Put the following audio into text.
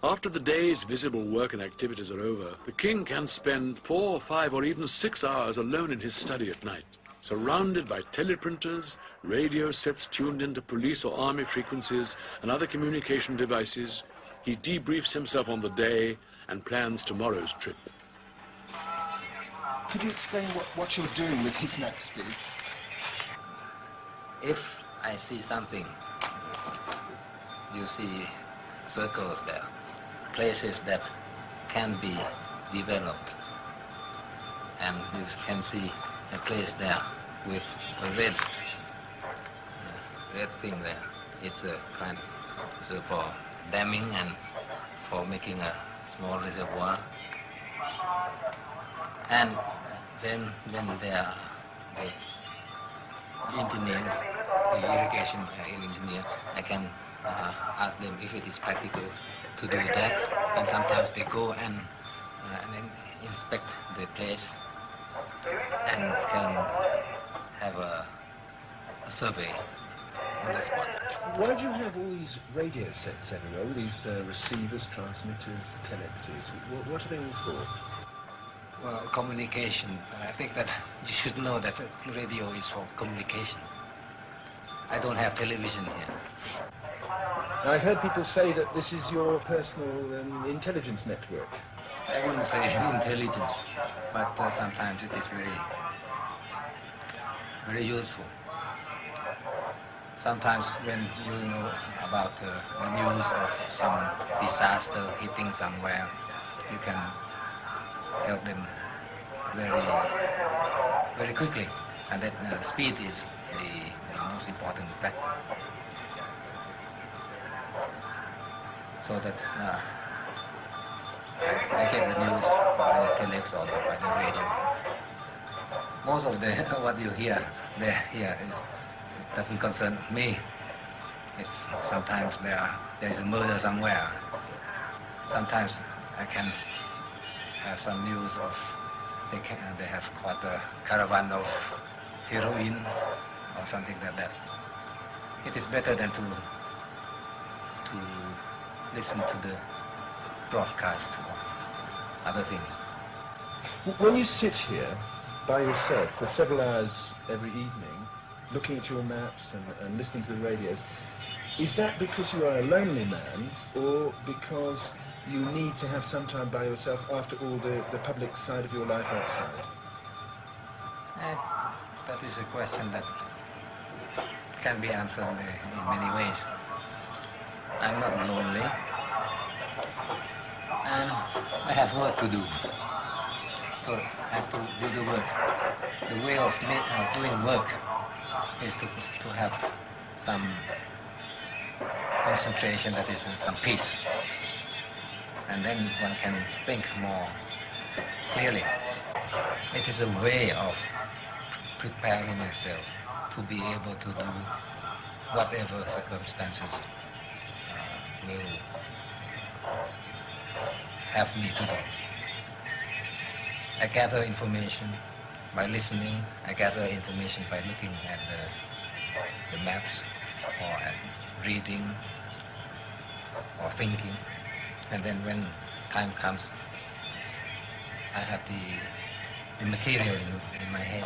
After the day's visible work and activities are over, the king can spend 4, 5 or even 6 hours alone in his study at night, surrounded by teleprinters, radio sets tuned into police or army frequencies and other communication devices. He debriefs himself on the day and plans tomorrow's trip. Could you explain what you're doing with his maps, please? If I see something, you see circles there, places that can be developed, and you can see a place there with a red thing there. It's a kind of for damming and for making a small reservoir. And then when there are the engineers, the irrigation engineer, I can ask them if it is practical to do that. And sometimes they go and inspect the place and can have a survey on the spot. Why do you have all these radio sets everywhere, all these receivers, transmitters, telexes? What are they all for? Well, communication. I think that you should know that radio is for communication. I don't have television here. Now, I've heard people say that this is your personal intelligence network. I wouldn't say intelligence, but sometimes it is very useful. Sometimes when you know about the news of some disaster hitting somewhere, you can help them very quickly, and that speed is the most important factor. So that I get the news by the telex or by the radio. Most of what you hear here doesn't concern me. It's sometimes there is a murder somewhere. Sometimes I can have some news of they have caught a caravan of heroin or something like that. It is better than to listen to the broadcast or other things. When you sit here by yourself for several hours every evening, looking at your maps and listening to the radios, is that because you are a lonely man, or because you need to have some time by yourself after all the public side of your life outside? That is a question that can be answered in many ways. I'm not lonely, and I have work to do, so I have to do the work. The way of doing work is to have some concentration, that is some peace, and then one can think more clearly. It is a way of preparing myself to be able to do whatever circumstances will have me to do. I gather information by listening. I gather information by looking at the maps, or at reading, or thinking. And then when time comes, I have the material in my head.